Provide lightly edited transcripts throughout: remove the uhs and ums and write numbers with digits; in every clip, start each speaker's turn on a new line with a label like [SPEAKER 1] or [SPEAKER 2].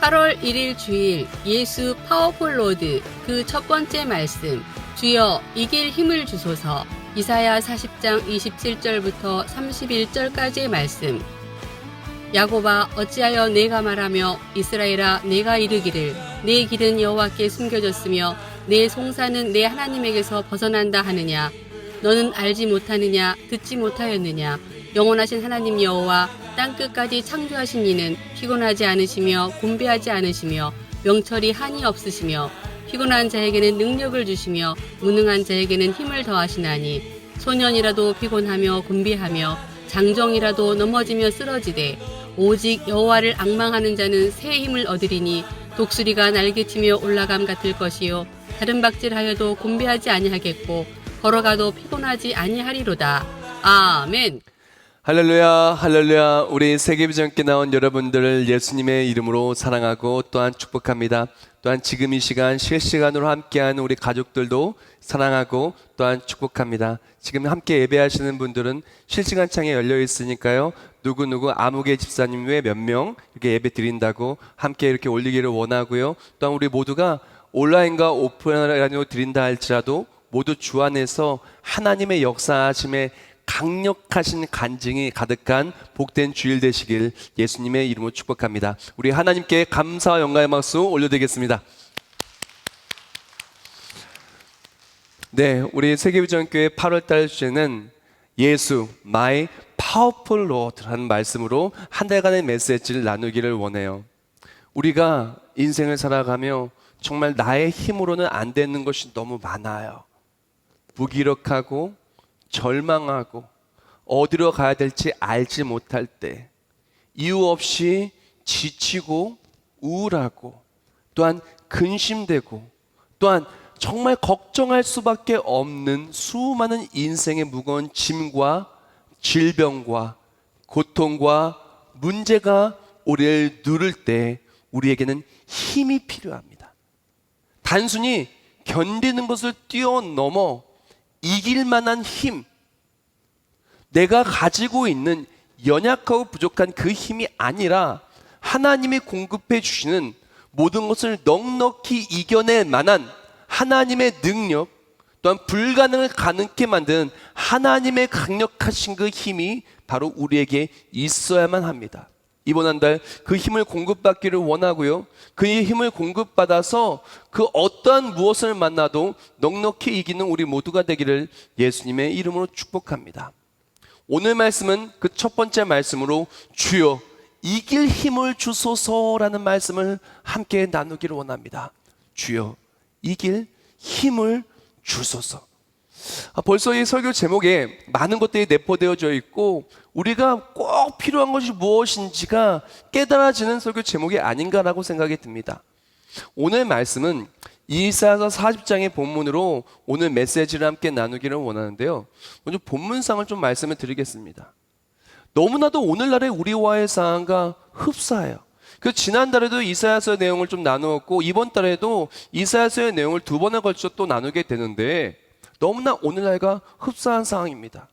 [SPEAKER 1] 8월 1일 주일 예수 파워풀 로드 그 첫 번째 말씀 주여 이길 힘을 주소서 이사야 40장 27절부터 31절까지의 말씀 야곱아 어찌하여 내가 말하며 이스라엘아 내가 이르기를 내 길은 여호와께 숨겨졌으며 내 송사는 내 하나님에게서 벗어난다 하느냐 너는 알지 못하느냐 듣지 못하였느냐 영원하신 하나님 여호와 땅끝까지 창조하신 이는 피곤하지 않으시며 곤배하지 않으시며 명철이 한이 없으시며 피곤한 자에게는 능력을 주시며 무능한 자에게는 힘을 더하시나니 소년이라도 피곤하며 곤비하며 장정이라도 넘어지며 쓰러지되 오직 여호와를 앙망하는 자는 새 힘을 얻으리니 독수리가 날개치며 올라감 같을 것이요 다른 박질하여도 곤비하지 아니하겠고 걸어가도 피곤하지 아니하리로다. 아멘.
[SPEAKER 2] 할렐루야, 할렐루야. 우리 세계비전께 나온 여러분들을 예수님의 이름으로 사랑하고 또한 축복합니다. 또한 지금 이 시간 실시간으로 함께하는 우리 가족들도 사랑하고 또한 축복합니다. 지금 함께 예배하시는 분들은 실시간 창에 열려 있으니까요. 누구누구 아무개 집사님 외 몇 명 이렇게 예배 드린다고 함께 이렇게 올리기를 원하고요. 또한 우리 모두가 온라인과 오프라인으로 드린다 할지라도 모두 주 안에서 하나님의 역사하심에 강력하신 간증이 가득한 복된 주일 되시길 예수님의 이름으로 축복합니다. 우리 하나님께 감사와 영광의 박수 올려드리겠습니다. 네, 우리 세계비전교회 8월달 주제는 예수, My Powerful Lord라는 말씀으로 한 달간의 메시지를 나누기를 원해요. 우리가 인생을 살아가며 정말 나의 힘으로는 안 되는 것이 너무 많아요. 무기력하고 절망하고 어디로 가야 될지 알지 못할 때 이유 없이 지치고 우울하고 또한 근심되고 또한 정말 걱정할 수밖에 없는 수많은 인생의 무거운 짐과 질병과 고통과 문제가 우리를 누를 때 우리에게는 힘이 필요합니다. 단순히 견디는 것을 뛰어넘어 이길 만한 힘, 내가 가지고 있는 연약하고 부족한 그 힘이 아니라 하나님이 공급해 주시는 모든 것을 넉넉히 이겨낼 만한 하나님의 능력, 또한 불가능을 가능케 만드는 하나님의 강력하신 그 힘이 바로 우리에게 있어야만 합니다. 이번 한 달 그 힘을 공급받기를 원하고요. 그 힘을 공급받아서 그 어떠한 무엇을 만나도 넉넉히 이기는 우리 모두가 되기를 예수님의 이름으로 축복합니다. 오늘 말씀은 그 첫 번째 말씀으로 주여 이길 힘을 주소서라는 말씀을 함께 나누기를 원합니다. 주여 이길 힘을 주소서. 벌써 이 설교 제목에 많은 것들이 내포되어져 있고 우리가 꼭 필요한 것이 무엇인지가 깨달아지는 설교 제목이 아닌가라고 생각이 듭니다. 오늘 말씀은 이사야서 40장의 본문으로 오늘 메시지를 함께 나누기를 원하는데요. 먼저 본문상을 좀 말씀을 드리겠습니다. 너무나도 오늘날의 우리와의 상황과 흡사해요. 그 지난달에도 이사야서의 내용을 좀 나누었고 이번 달에도 이사야서의 내용을 두 번에 걸쳐 또 나누게 되는데 너무나 오늘날과 흡사한 상황입니다.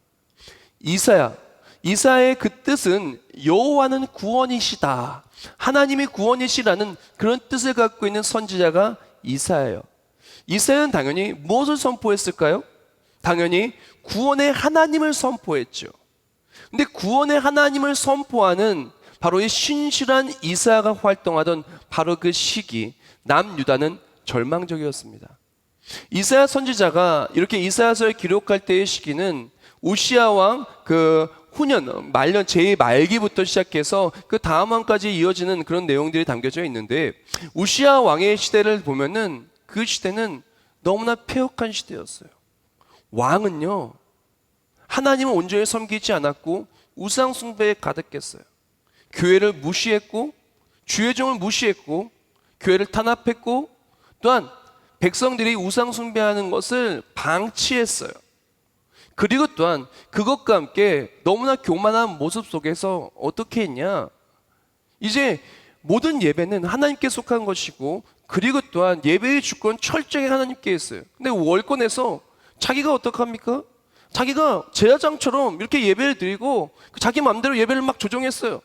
[SPEAKER 2] 이사야의 그 뜻은 여호와는 구원이시다, 하나님이 구원이시라는 그런 뜻을 갖고 있는 선지자가 이사야예요. 이사야는 당연히 무엇을 선포했을까요? 당연히 구원의 하나님을 선포했죠. 근데 구원의 하나님을 선포하는 바로 이 신실한 이사야가 활동하던 바로 그 시기, 남유다는 절망적이었습니다. 이사야 선지자가 이렇게 이사야서를 기록할 때의 시기는 우시야 왕 그 후년 말년 제2말기부터 시작해서 그 다음 왕까지 이어지는 그런 내용들이 담겨져 있는데 우시야 왕의 시대를 보면은 그 시대는 너무나 패역한 시대였어요. 왕은요 하나님을 온전히 섬기지 않았고 우상 숭배에 가득했어요. 교회를 무시했고 주의 종을 무시했고 교회를 탄압했고 또한 백성들이 우상 숭배하는 것을 방치했어요. 그리고 또한 그것과 함께 너무나 교만한 모습 속에서 어떻게 했냐? 이제 모든 예배는 하나님께 속한 것이고 그리고 또한 예배의 주권 철저히 하나님께 했어요. 근데 월권에서 자기가 어떡합니까? 자기가 제사장처럼 이렇게 예배를 드리고 자기 마음대로 예배를 막 조정했어요.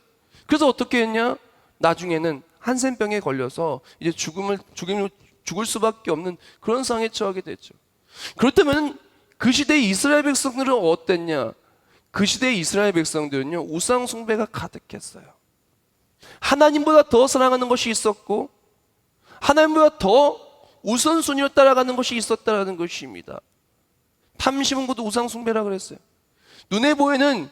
[SPEAKER 2] 그래서 어떻게 했냐? 나중에는 한센병에 걸려서 이제 죽을 수밖에 없는 그런 상황에 처하게 됐죠. 그렇다면 그 시대의 이스라엘 백성들은 어땠냐? 그 시대의 이스라엘 백성들은요, 우상 숭배가 가득했어요. 하나님보다 더 사랑하는 것이 있었고 하나님보다 더 우선순위로 따라가는 것이 있었다는 것입니다. 탐심은 곧 우상 숭배라 그랬어요. 눈에 보이는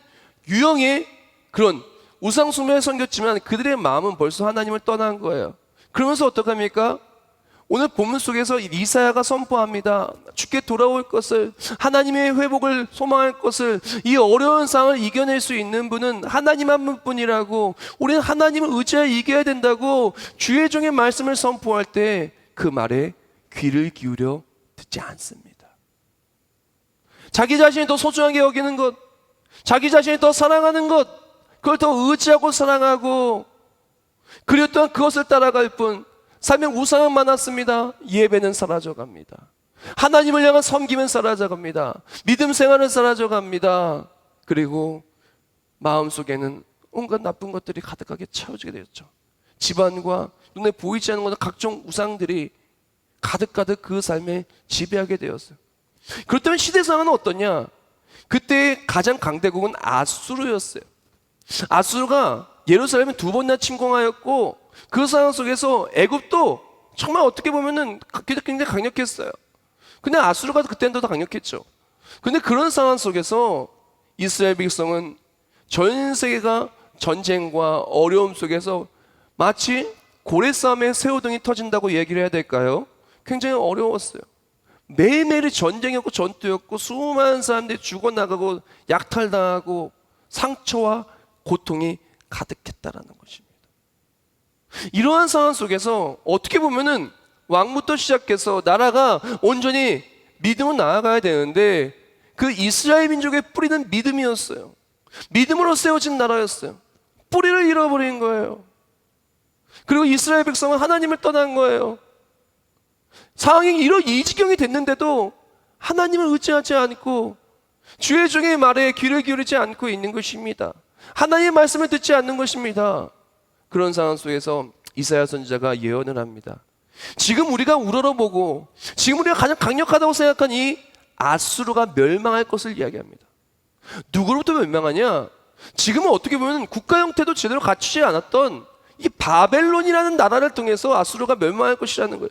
[SPEAKER 2] 유형의 그런 우상 숭배가 생겼지만 그들의 마음은 벌써 하나님을 떠난 거예요. 그러면서 어떡합니까? 오늘 본문 속에서 이사야가 선포합니다. 주께 돌아올 것을, 하나님의 회복을 소망할 것을, 이 어려운 상황을 이겨낼 수 있는 분은 하나님 한 분뿐이라고, 우리는 하나님을 의지하여 이겨야 된다고 주의 종의 말씀을 선포할 때 그 말에 귀를 기울여 듣지 않습니다. 자기 자신이 더 소중하게 여기는 것, 자기 자신이 더 사랑하는 것, 그걸 더 의지하고 사랑하고, 그리고 또한 그것을 따라갈 뿐 삶에 우상은 많았습니다. 예배는 사라져갑니다. 하나님을 향한 섬김은 사라져갑니다. 믿음 생활은 사라져갑니다. 그리고 마음속에는 온갖 나쁜 것들이 가득하게 채워지게 되었죠. 집안과 눈에 보이지 않는 것은 각종 우상들이 가득가득 그 삶에 지배하게 되었어요. 그렇다면 시대 상황은 어떠냐? 그때 가장 강대국은 아수르였어요. 아수르가 예루살렘을 2번이나 침공하였고, 그 상황 속에서 애굽도 정말 어떻게 보면은 굉장히 강력했어요. 근데 아수르가 그때는 더 강력했죠. 근데 그런 상황 속에서 이스라엘 백성은 전 세계가 전쟁과 어려움 속에서 마치 고래싸움에 새우등이 터진다고 얘기를 해야 될까요? 굉장히 어려웠어요. 매일매일이 전쟁이었고 전투였고 수많은 사람들이 죽어나가고 약탈당하고 상처와 고통이 가득했다라는 것입니다. 이러한 상황 속에서 어떻게 보면은 왕부터 시작해서 나라가 온전히 믿음으로 나아가야 되는데 그 이스라엘 민족의 뿌리는 믿음이었어요. 믿음으로 세워진 나라였어요. 뿌리를 잃어버린 거예요. 그리고 이스라엘 백성은 하나님을 떠난 거예요. 상황이 이 지경이 됐는데도 하나님을 의지하지 않고 주의 종의 말에 귀를 기울이지 않고 있는 것입니다. 하나님의 말씀을 듣지 않는 것입니다. 그런 상황 속에서 이사야 선지자가 예언을 합니다. 지금 우리가 우러러보고 지금 우리가 가장 강력하다고 생각한 이 아수르가 멸망할 것을 이야기합니다. 누구로부터 멸망하냐? 지금은 어떻게 보면 국가 형태도 제대로 갖추지 않았던 이 바벨론이라는 나라를 통해서 아수르가 멸망할 것이라는 거예요.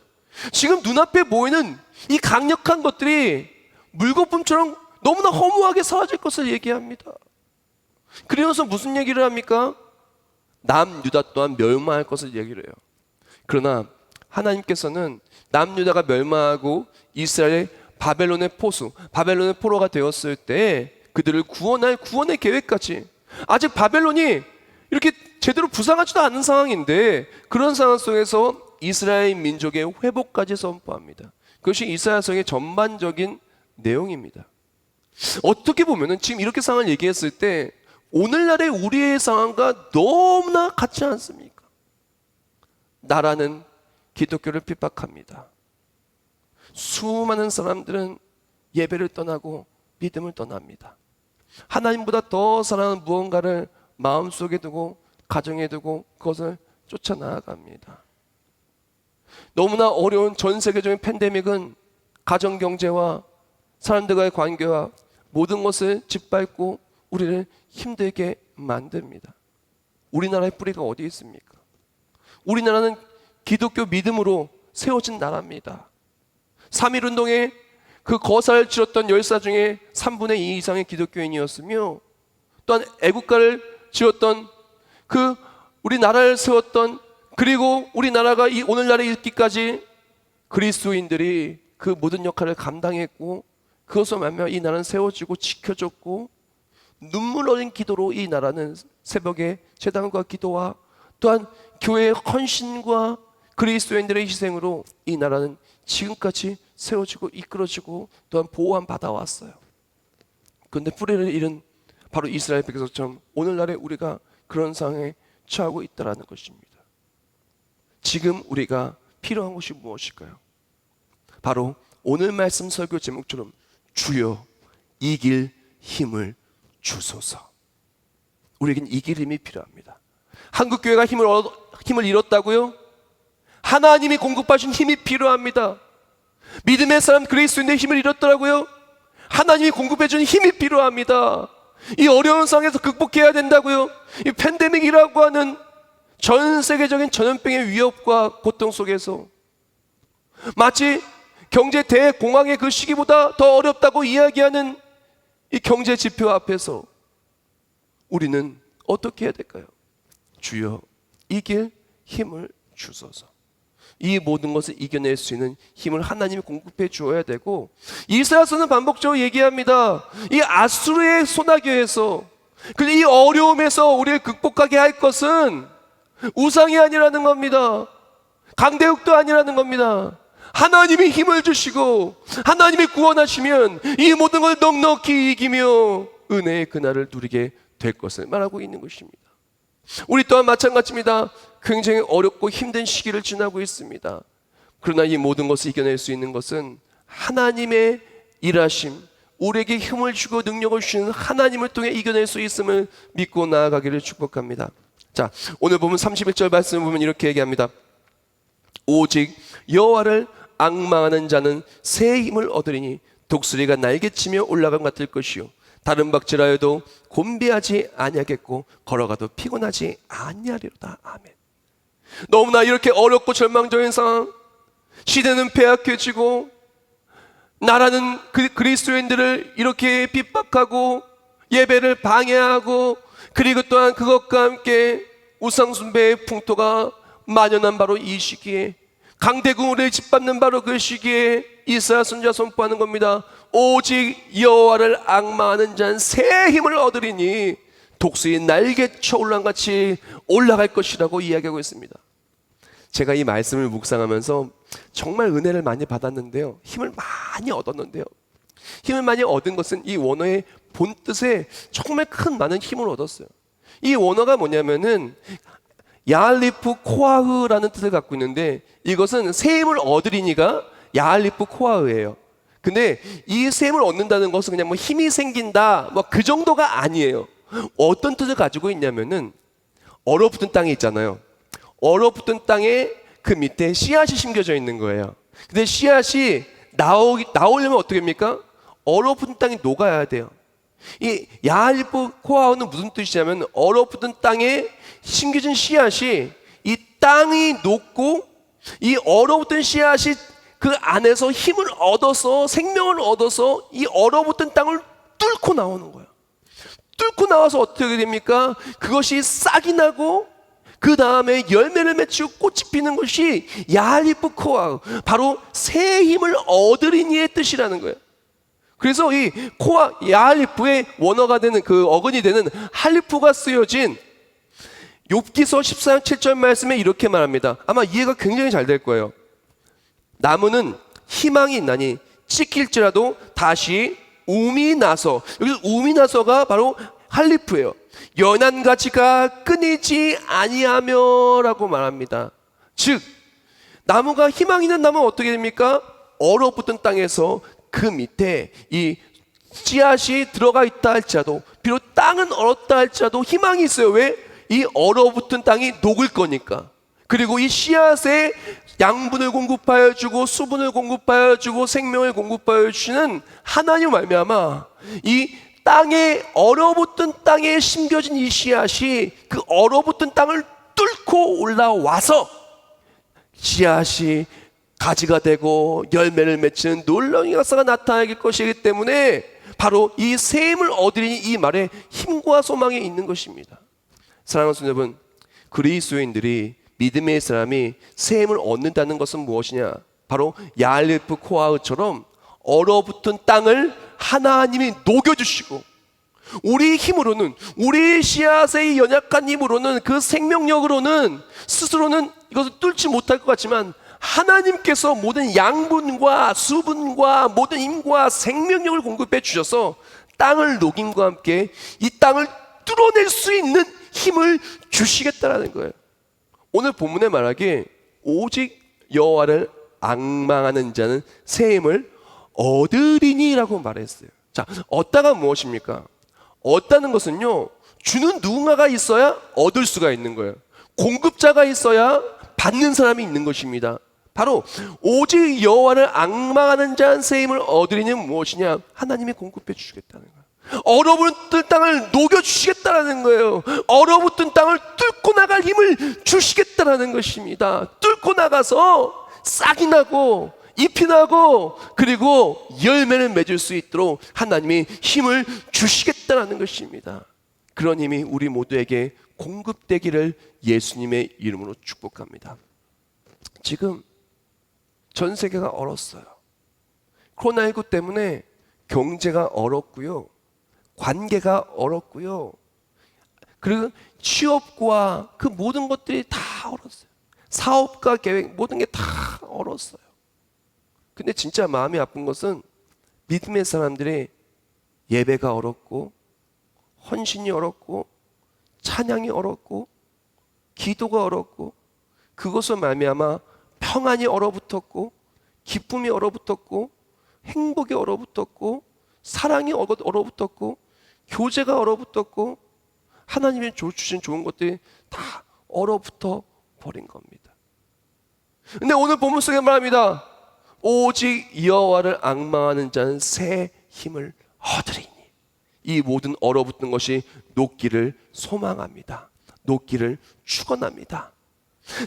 [SPEAKER 2] 지금 눈앞에 보이는 이 강력한 것들이 물거품처럼 너무나 허무하게 사라질 것을 얘기합니다. 그러면서 무슨 얘기를 합니까? 남유다 또한 멸망할 것을 얘기를 해요. 그러나 하나님께서는 남유다가 멸망하고 이스라엘의 바벨론의 포로가 되었을 때 그들을 구원할 구원의 계획까지, 아직 바벨론이 이렇게 제대로 부상하지도 않은 상황인데 그런 상황 속에서 이스라엘 민족의 회복까지 선포합니다. 그것이 이사야서의 전반적인 내용입니다. 어떻게 보면은 지금 이렇게 상황을 얘기했을 때 오늘날의 우리의 상황과 너무나 같지 않습니까? 나라는 기독교를 핍박합니다. 수많은 사람들은 예배를 떠나고 믿음을 떠납니다. 하나님보다 더 사랑하는 무언가를 마음속에 두고 가정에 두고 그것을 쫓아나아갑니다. 너무나 어려운 전 세계적인 팬데믹은 가정경제와 사람들과의 관계와 모든 것을 짓밟고 우리를 힘들게 만듭니다. 우리나라의 뿌리가 어디 있습니까? 우리나라는 기독교 믿음으로 세워진 나라입니다. 3.1운동에 그 거사를 치렀던 열사 중에 3분의 2 이상의 기독교인이었으며, 또한 애국가를 지었던 그 우리나라를 세웠던, 그리고 우리나라가 이 오늘날에 있기까지 그리스도인들이 그 모든 역할을 감당했고 그것으로 말미암아 이 나라는 세워지고 지켜졌고, 눈물 어린 기도로 이 나라는 새벽에 제단과 기도와 또한 교회의 헌신과 그리스도인들의 희생으로 이 나라는 지금까지 세워지고 이끌어지고 또한 보호함 받아왔어요. 그런데 뿌리를 잃은 바로 이스라엘 백성처럼 오늘날에 우리가 그런 상황에 처하고 있다는 것입니다. 지금 우리가 필요한 것이 무엇일까요? 바로 오늘 말씀 설교 제목처럼 주여 이길 힘을 주소서. 우리에겐 이길 힘이 필요합니다. 한국교회가 힘을 잃었다고요? 하나님이 공급하신 힘이 필요합니다. 믿음의 사람 그리스도인의 힘을 잃었더라고요? 하나님이 공급해준 힘이 필요합니다. 이 어려운 상황에서 극복해야 된다고요? 이 팬데믹이라고 하는 전 세계적인 전염병의 위협과 고통 속에서 마치 경제 대공황의 그 시기보다 더 어렵다고 이야기하는 이 경제 지표 앞에서 우리는 어떻게 해야 될까요? 주여, 이길 힘을 주소서. 이 모든 것을 이겨낼 수 있는 힘을 하나님이 공급해 주어야 되고, 이사야서는 반복적으로 얘기합니다. 이 아수르의 소나기에서, 그리고 이 어려움에서 우리를 극복하게 할 것은 우상이 아니라는 겁니다. 강대국도 아니라는 겁니다. 하나님이 힘을 주시고 하나님이 구원하시면 이 모든 걸 넉넉히 이기며 은혜의 그날을 누리게 될 것을 말하고 있는 것입니다. 우리 또한 마찬가지입니다. 굉장히 어렵고 힘든 시기를 지나고 있습니다. 그러나 이 모든 것을 이겨낼 수 있는 것은 하나님의 일하심, 우리에게 힘을 주고 능력을 주시는 하나님을 통해 이겨낼 수 있음을 믿고 나아가기를 축복합니다. 자, 오늘 보면 31절 말씀을 보면 이렇게 얘기합니다. 오직 여호와를 앙망하는 자는 새 힘을 얻으리니 독수리가 날개치며 올라감 같을 것이요 다른 박질하여도 곤비하지 아니하겠고 걸어가도 피곤하지 아니하리로다. 아멘. 너무나 이렇게 어렵고 절망적인 상황, 시대는 패악해지고 나라는 그리스도인들을 이렇게 핍박하고 예배를 방해하고, 그리고 또한 그것과 함께 우상숭배의 풍토가 만연한 바로 이 시기에, 강대국을 짓밟는 바로 그 시기에 이사야 선지자가 선포하는 겁니다. 오직 여호와를 앙망하는 자는 새 힘을 얻으리니 독수리 날개쳐 올라간 같이 올라갈 것이라고 이야기하고 있습니다. 제가 이 말씀을 묵상하면서 정말 은혜를 많이 받았는데요, 힘을 많이 얻었는데요, 힘을 많이 얻은 것은 이 원어의 본뜻에 정말 큰 많은 힘을 얻었어요. 이 원어가 뭐냐면은 야알리프 코아흐라는 뜻을 갖고 있는데, 이것은 새 힘을 얻으리니가 야알리프 코아흐예요. 근데 이 새 힘을 얻는다는 것은 그냥 뭐 힘이 생긴다 뭐 그 정도가 아니에요. 어떤 뜻을 가지고 있냐면은, 얼어붙은 땅이 있잖아요. 얼어붙은 땅에 그 밑에 씨앗이 심겨져 있는 거예요. 근데 씨앗이 나오려면 어떻게 합니까? 얼어붙은 땅이 녹아야 돼요. 이 야알리프 코아흐는 무슨 뜻이냐면, 얼어붙은 땅에 심겨진 씨앗이, 이 땅이 녹고 이 얼어붙은 씨앗이 그 안에서 힘을 얻어서, 생명을 얻어서 이 얼어붙은 땅을 뚫고 나오는 거예요. 뚫고 나와서 어떻게 됩니까? 그것이 싹이 나고 그 다음에 열매를 맺히고 꽃이 피는 것이 야알리프 코아흐, 바로 새 힘을 얻으리니의 뜻이라는 거예요. 그래서 이 야알리프의 원어가 되는, 그 어근이 되는 할리프가 쓰여진 욥기서 14장 7절 말씀에 이렇게 말합니다. 아마 이해가 굉장히 잘 될 거예요. 나무는 희망이 있나니 찢길지라도 다시 움이 나서, 여기서 움이 나서가 바로 할리프예요. 연한 가지가 끊이지 아니하며 라고 말합니다. 즉 나무가, 희망 있는 나무는 어떻게 됩니까? 얼어붙은 땅에서 그 밑에 이 씨앗이 들어가 있다 할지라도, 비록 땅은 얼었다 할지라도 희망이 있어요. 왜? 이 얼어붙은 땅이 녹을 거니까. 그리고 이 씨앗에 양분을 공급하여 주고 수분을 공급하여 주고 생명을 공급하여 주시는 하나님 말미암아 이 땅에, 얼어붙은 땅에 심겨진 이 씨앗이 그 얼어붙은 땅을 뚫고 올라와서 씨앗이 가지가 되고 열매를 맺히는 놀라운 역사가 나타날 것이기 때문에 바로 이 새 힘을 얻으리니 이 말에 힘과 소망이 있는 것입니다. 사랑하는 성도 여러분, 그리스도인들이, 믿음의 사람이 새 힘을 얻는다는 것은 무엇이냐? 바로 야알리프 코아흐처럼 얼어붙은 땅을 하나님이 녹여주시고, 우리 힘으로는, 우리 씨앗의 연약한 힘으로는, 그 생명력으로는 스스로는 이것을 뚫지 못할 것 같지만 하나님께서 모든 양분과 수분과 모든 힘과 생명력을 공급해 주셔서 땅을 녹임과 함께 이 땅을 뚫어낼 수 있는 힘을 주시겠다라는 거예요. 오늘 본문에 말하기에 오직 여호와를 앙망하는 자는 새 힘을 얻으리니라고 말했어요. 자, 얻다가 무엇입니까? 얻다는 것은요, 주는 누군가가 있어야 얻을 수가 있는 거예요. 공급자가 있어야 받는 사람이 있는 것입니다. 바로 오직 여호와를 앙망하는 자는 새 힘을 얻으리는 무엇이냐? 하나님이 공급해 주시겠다는 거예요. 얼어붙은 땅을 녹여 주시겠다는 거예요. 얼어붙은 땅을 뚫고 나갈 힘을 주시겠다는 것입니다. 뚫고 나가서 싹이 나고 잎이 나고 그리고 열매를 맺을 수 있도록 하나님이 힘을 주시겠다는 것입니다. 그런 힘이 우리 모두에게 공급되기를 예수님의 이름으로 축복합니다. 지금 전 세계가 얼었어요. 코로나19 때문에 경제가 얼었고요, 관계가 얼었고요, 그리고 취업과 그 모든 것들이 다 얼었어요. 사업과 계획 모든 게 다 얼었어요. 근데 진짜 마음이 아픈 것은 믿음의 사람들이 예배가 얼었고 헌신이 얼었고 찬양이 얼었고 기도가 얼었고 그것을 말미암아 평안이 얼어붙었고 기쁨이 얼어붙었고 행복이 얼어붙었고 사랑이 얼어붙었고 교제가 얼어붙었고 하나님이 주신 좋은 것들이 다 얼어붙어 버린 겁니다. 근데 오늘 본문 속에 말합니다. 오직 여호와를 앙망하는 자는 새 힘을 얻으리니. 이 모든 얼어붙은 것이 녹기를 소망합니다. 녹기를 축원합니다.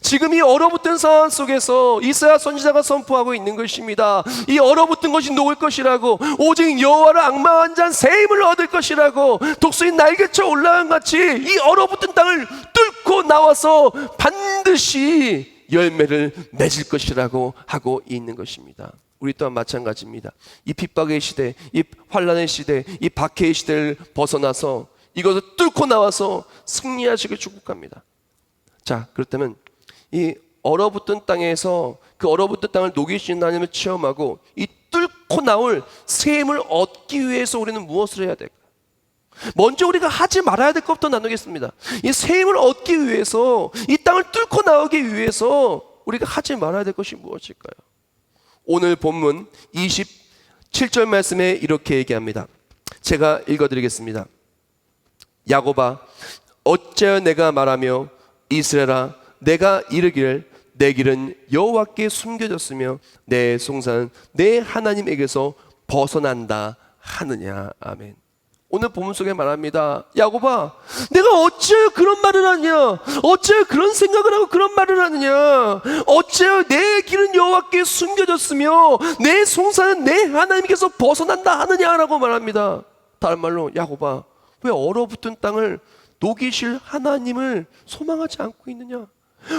[SPEAKER 2] 지금 이 얼어붙은 상황 속에서 이사야 선지자가 선포하고 있는 것입니다. 이 얼어붙은 것이 녹을 것이라고, 오직 여호와를 앙망한 자는 새 힘을 얻을 것이라고, 독수리 날개쳐 올라간 같이 이 얼어붙은 땅을 뚫고 나와서 반드시 열매를 맺을 것이라고 하고 있는 것입니다. 우리 또한 마찬가지입니다. 이 핍박의 시대, 이 환난의 시대, 이 박해의 시대를 벗어나서 이것을 뚫고 나와서 승리하시길 축복합니다. 자, 그렇다면 이 얼어붙은 땅에서 그 얼어붙은 땅을 녹이시는 하나님을 체험하고 이 뚫고 나올 새 힘을 얻기 위해서 우리는 무엇을 해야 될까? 먼저 우리가 하지 말아야 될 것부터 나누겠습니다. 이 새 힘을 얻기 위해서, 이 땅을 뚫고 나오기 위해서 우리가 하지 말아야 될 것이 무엇일까요? 오늘 본문 27절 말씀에 이렇게 얘기합니다. 제가 읽어드리겠습니다. 야곱아, 어찌하여 내가 말하며 이스라엘아, 내가 이르기를 내 길은 여호와께 숨겨졌으며 내 송사는 내 하나님에게서 벗어난다 하느냐. 아멘. 오늘 본문 속에 말합니다. 야곱아, 내가 어찌하여 그런 말을 하느냐? 어찌하여 그런 생각을 하고 그런 말을 하느냐? 어찌하여 내 길은 여호와께 숨겨졌으며 내 송사는 내 하나님께서 벗어난다 하느냐라고 말합니다. 다른 말로 야곱아, 왜 얼어붙은 땅을 녹이실 하나님을 소망하지 않고 있느냐?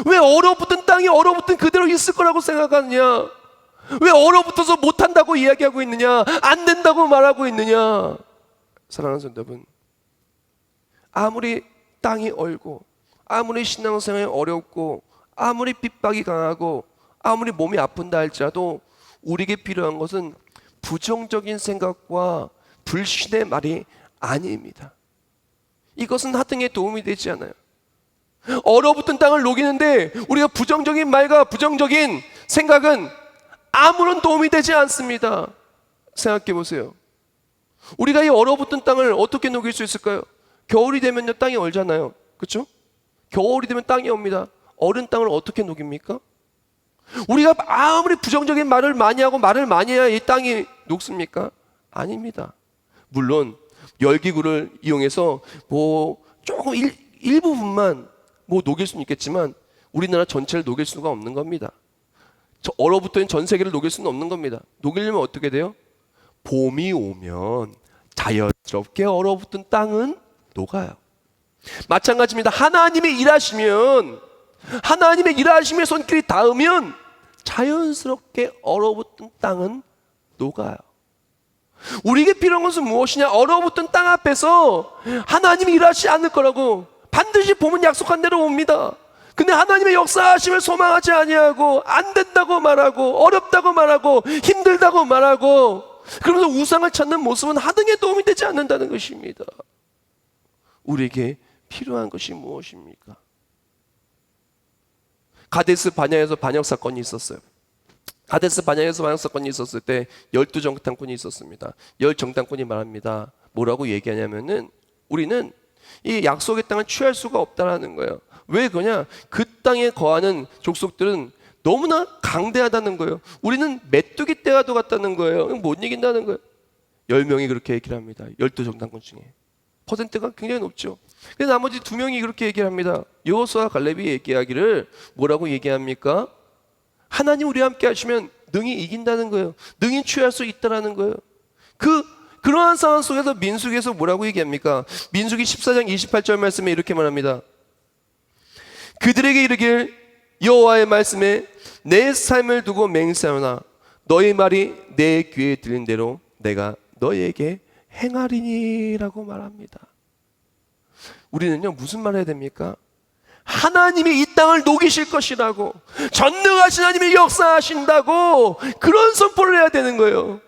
[SPEAKER 2] 왜 얼어붙은 땅이 얼어붙은 그대로 있을 거라고 생각하느냐? 왜 얼어붙어서 못한다고 이야기하고 있느냐? 안 된다고 말하고 있느냐? 사랑하는 성도 여러분, 아무리 땅이 얼고 아무리 신앙생활이 어렵고 아무리 핍박이 강하고 아무리 몸이 아픈다 할지라도 우리에게 필요한 것은 부정적인 생각과 불신의 말이 아닙니다. 이것은 하등에 도움이 되지 않아요. 얼어붙은 땅을 녹이는데 우리가 부정적인 말과 부정적인 생각은 아무런 도움이 되지 않습니다. 생각해 보세요. 우리가 이 얼어붙은 땅을 어떻게 녹일 수 있을까요? 겨울이 되면요, 땅이 얼잖아요. 그렇죠? 겨울이 되면 땅이 옵니다. 얼은 땅을 어떻게 녹입니까? 우리가 아무리 부정적인 말을 많이 하고 말을 많이 해야 이 땅이 녹습니까? 아닙니다. 물론 열기구를 이용해서 조금 일부분만 녹일 수는 있겠지만 우리나라 전체를 녹일 수가 없는 겁니다. 얼어붙은 전 세계를 녹일 수는 없는 겁니다. 녹이려면 어떻게 돼요? 봄이 오면 자연스럽게 얼어붙은 땅은 녹아요. 마찬가지입니다. 하나님의 일하시면, 하나님의 일하심의 손길이 닿으면 자연스럽게 얼어붙은 땅은 녹아요. 우리에게 필요한 것은 무엇이냐? 얼어붙은 땅 앞에서 하나님이 일하시지 않을 거라고 반드시 봄은 약속한 대로 옵니다. 근데 하나님의 역사하심을 소망하지 아니하고 안 된다고 말하고 어렵다고 말하고 힘들다고 말하고 그러면서 우상을 찾는 모습은 하등에 도움이 되지 않는다는 것입니다. 우리에게 필요한 것이 무엇입니까? 가데스 바냐에서 반역 사건이 있었어요. 가데스 바냐에서 반역 사건이 있었을 때 12정탐꾼이 있었습니다. 10정탐꾼이 말합니다. 뭐라고 얘기하냐면은 우리는 이 약속의 땅을 취할 수가 없다라는 거예요. 왜 그러냐? 그 땅에 거하는 족속들은 너무나 강대하다는 거예요. 우리는 메뚜기 떼와도 같다는 거예요. 못 이긴다는 거예요. 10명이 그렇게 얘기를 합니다. 12정당군 중에. 퍼센트가 굉장히 높죠. 그래서 나머지 2명이 그렇게 얘기를 합니다. 여호수아와 갈렙이 얘기하기를 뭐라고 얘기합니까? 하나님 우리와 함께 하시면 능히 이긴다는 거예요. 능히 취할 수 있다는 거예요. 그러한 상황 속에서 민수기에서 뭐라고 얘기합니까? 민수기 14장 28절 말씀에 이렇게 말합니다. 그들에게 이르길 여호와의 말씀에 내 삶을 두고 맹세하노나 너희 말이 내 귀에 들린 대로 내가 너희에게 행하리니라고 말합니다. 우리는요 무슨 말 해야 됩니까? 하나님이 이 땅을 녹이실 것이라고, 전능하신 하나님이 역사하신다고 그런 선포를 해야 되는 거예요.